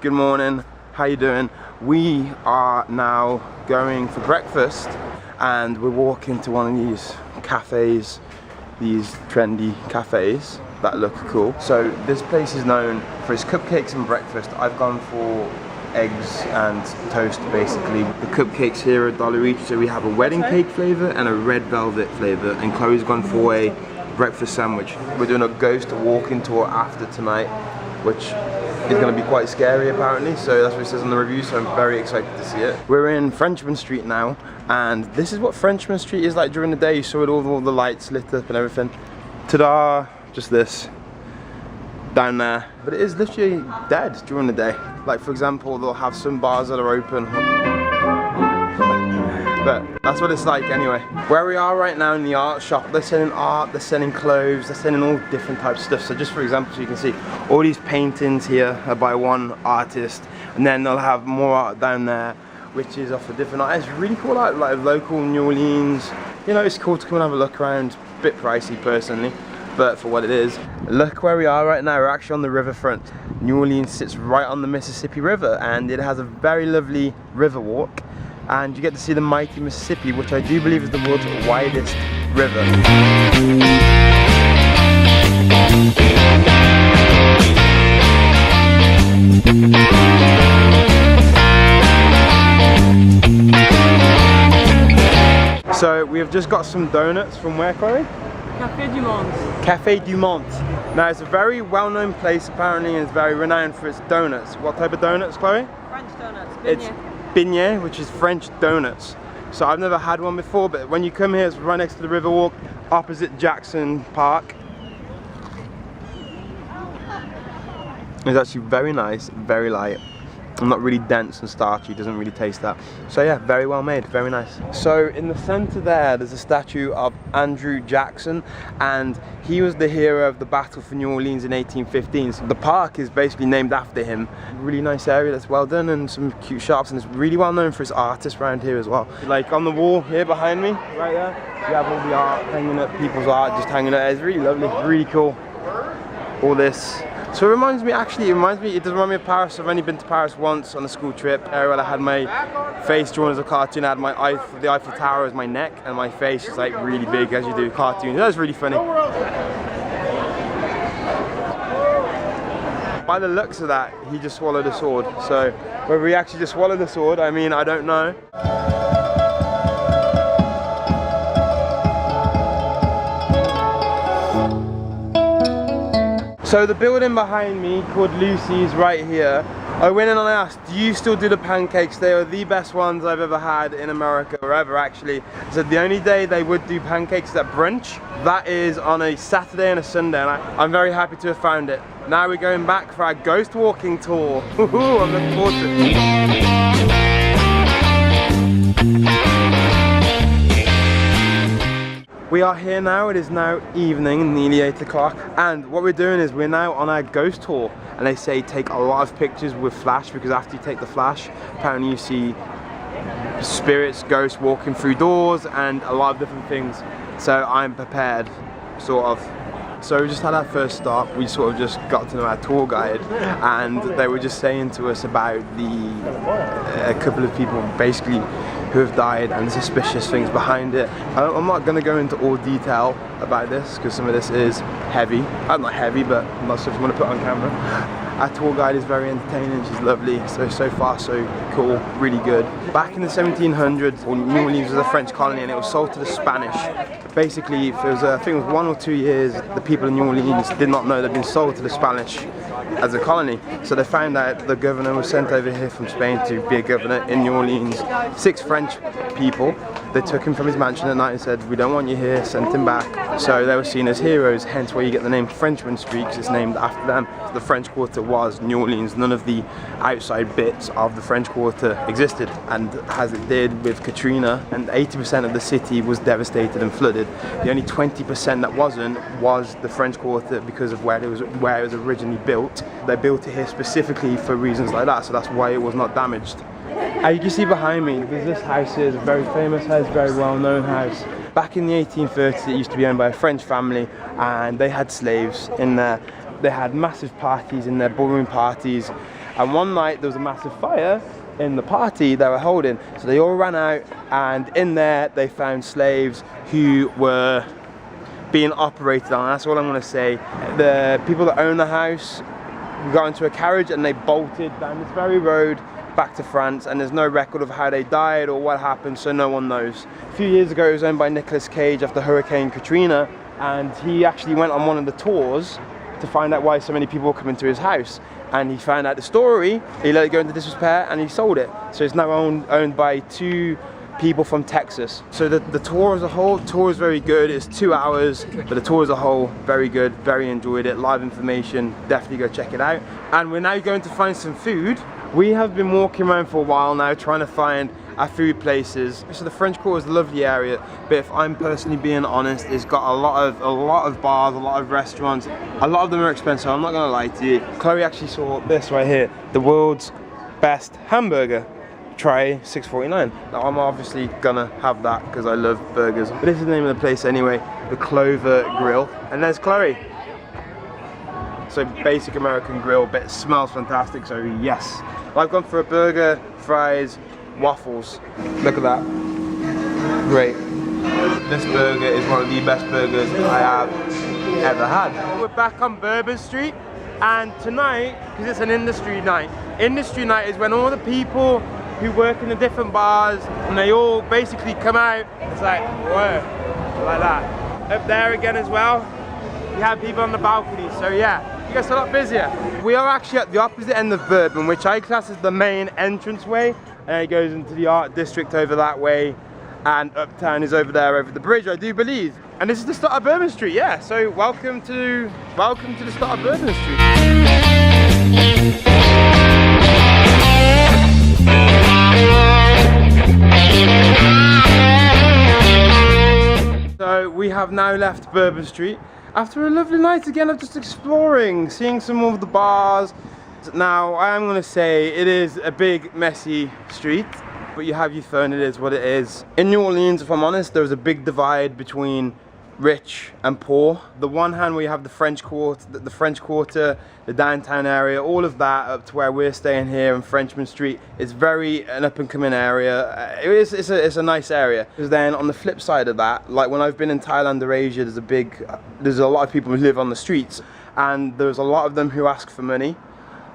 good morning, how you doing? We are now going for breakfast and we're walking to one of these cafes, these trendy cafes that look cool. So this place is known for its cupcakes and breakfast. I've gone for eggs and toast basically. The cupcakes here are $1 each, so we have a wedding cake flavour and a red velvet flavour, and Chloe's gone for a breakfast sandwich. We're doing a ghost walking tour after tonight, which is going to be quite scary apparently, so that's what it says on the review, so I'm very excited to see it. We're in Bourbon Street now, and this is what Bourbon Street is like during the day. You saw it, all the lights lit up and everything. Ta-da! Just this down there, but it is literally dead during the day. Like for example, they'll have some bars that are open, but that's what it's like anyway. Where we are right now in the art shop, they're selling art, they're selling clothes, they're selling all different types of stuff. So just for example, so you can see all these paintings here are by one artist, and then they'll have more art down there which is off a different art. It's really cool, like local New Orleans. You know, it's cool to come and have a look around. A bit pricey personally, but for what it is. Look where we are right now, we're actually on the riverfront. New Orleans sits right on the Mississippi River, and it has a very lovely river walk, and you get to see the mighty Mississippi, which I do believe is the world's widest river. So we have just got some donuts from where, Chloe? Café du Monde. Café du Monde. Now it's a very well-known place apparently, and it's very renowned for its donuts. What type of donuts, Chloe? French donuts. Beignet. It's beignet, which is French donuts. So I've never had one before, but when you come here, it's right next to the Riverwalk, opposite Jackson Park. It's actually very nice, very light. Not really dense and starchy, doesn't really taste that. So yeah, very well made, very nice. So in the center there's a statue of Andrew Jackson, and he was the hero of the battle for New Orleans in 1815. So the park is basically named after him. Really nice area that's well done, and some cute shops, and it's really well known for its artists around here as well. Like on the wall here behind me, right there, you have all the art hanging up, people's art just hanging up. It's really lovely, really cool. All this. So it reminds me, it does remind me of Paris. I've only been to Paris once on a school trip, where I had my face drawn as a cartoon. I had the Eiffel Tower as my neck, and my face is like really big as you do cartoons. That was really funny. By the looks of that, he just swallowed a sword. So whether he actually just swallowed a sword, I mean, I don't know. So the building behind me called Lucy's right here. I went in and I asked, do you still do the pancakes? They are the best ones I've ever had in America, or ever actually. I said the only day they would do pancakes at brunch, that is on a Saturday and a Sunday, and I'm very happy to have found it. Now we're going back for our ghost walking tour. Woohoo, I'm looking forward to it. We are here now, it is now evening, nearly 8 o'clock, and what we're doing is we're now on our ghost tour, and they say take a lot of pictures with flash, because after you take the flash, apparently you see spirits, ghosts walking through doors, and a lot of different things. So I'm prepared, sort of. So we just had our first stop. We sort of just got to know our tour guide, and they were just saying to us about a couple of people basically who have died and suspicious things behind it. I'm not going to go into all detail about this because some of this is heavy. I'm not heavy, but not stuff you want to put on camera. Our tour guide is very entertaining, she's lovely, so far so cool, really good. Back in the 1700s, New Orleans was a French colony, and it was sold to the Spanish. Basically, for I think it was 1 or 2 years, the people in New Orleans did not know they'd been sold to the Spanish as a colony. So they found out the governor was sent over here from Spain to be a governor in New Orleans. 6 French people, they took him from his mansion at night and said, we don't want you here, sent him back. So they were seen as heroes, hence where you get the name Bourbon Street, because it's named after them. The French Quarter was New Orleans. None of the outside bits of the French Quarter existed, and as it did with Katrina, and 80% of the city was devastated and flooded. The only 20% that wasn't was the French Quarter, because of where it was originally built. They built it here specifically for reasons like that, so that's why it was not damaged. As you can see behind me, there's this house here, it's a very famous house, very well-known house. Back in the 1830s, it used to be owned by a French family, and they had slaves in there. They had massive parties in there, ballroom parties, And one night there was a massive fire in the party they were holding. So they all ran out, and in there they found slaves who were being operated on. That's all I'm gonna say. The people that own the house got into a carriage and they bolted down this very road back to France, and there's no record of how they died or what happened, so no one knows. A few years ago it was owned by Nicolas Cage after Hurricane Katrina, and he actually went on one of the tours to find out why so many people were coming to his house. And he found out the story, he let it go into disrepair, and he sold it. So it's now owned by 2 people from Texas. So the tour as a whole, tour is very good. It's 2 hours, but the tour as a whole, very good, very enjoyed it. Live information, definitely go check it out. And we're now going to find some food. We have been walking around for a while now trying to find our food places. So the French Quarter is a lovely area, but if I'm personally being honest, it's got a lot of bars, a lot of restaurants. A lot of them are expensive, I'm not gonna lie to you. Chloe actually saw this right here, the world's best hamburger. Try $6.49. Now I'm obviously gonna have that because I love burgers. But this is the name of the place anyway, the Clover Grill. And there's Chloe. So basic American grill, but it smells fantastic, so yes. I've gone for a burger, fries, waffles. Look at that. Great. This burger is one of the best burgers I have ever had. We're back on Bourbon Street, and tonight, because it's an industry night is when all the people who work in the different bars, and they all basically come out. It's like, whoa, like that. Up there again as well, you have people on the balcony, so yeah. It gets a lot busier. We are actually at the opposite end of Bourbon, which I class as the main entranceway. And it goes into the art district over that way, and Uptown is over there, over the bridge, I do believe. And this is the start of Bourbon Street, yeah. So welcome to the start of Bourbon Street. So we have now left Bourbon Street after a lovely night again of just exploring, seeing some of the bars. Now I am going to say it is a big messy street, but you have your phone, it is what it is. In New Orleans, if I'm honest, there was a big divide between rich and poor. The one hand where you have the French Quarter, the downtown area, all of that up to where we're staying here in Frenchman Street. It's very an up and coming area. It's a nice area. Because then on the flip side of that, like when I've been in Thailand or Asia, there's a lot of people who live on the streets, and there's a lot of them who ask for money.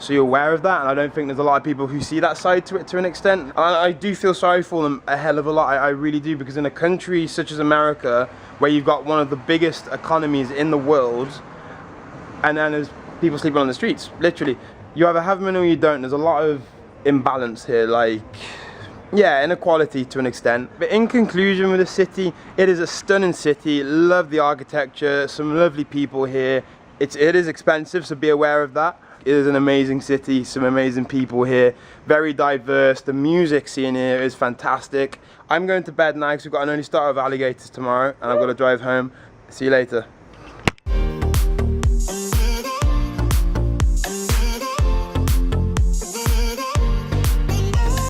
So you're aware of that, and I don't think there's a lot of people who see that side to it to an extent. I do feel sorry for them a hell of a lot, I really do, because in a country such as America, where you've got one of the biggest economies in the world, and then there's people sleeping on the streets, literally. You either have money or you don't. There's a lot of imbalance here, like, yeah, inequality to an extent. But in conclusion with the city, it is a stunning city. Love the architecture, some lovely people here. It is expensive, so be aware of that. It is an amazing city, some amazing people here, very diverse. The music scene here is fantastic. I'm going to bed now because we've got an early start of alligators tomorrow, and I've got to drive home. See you later.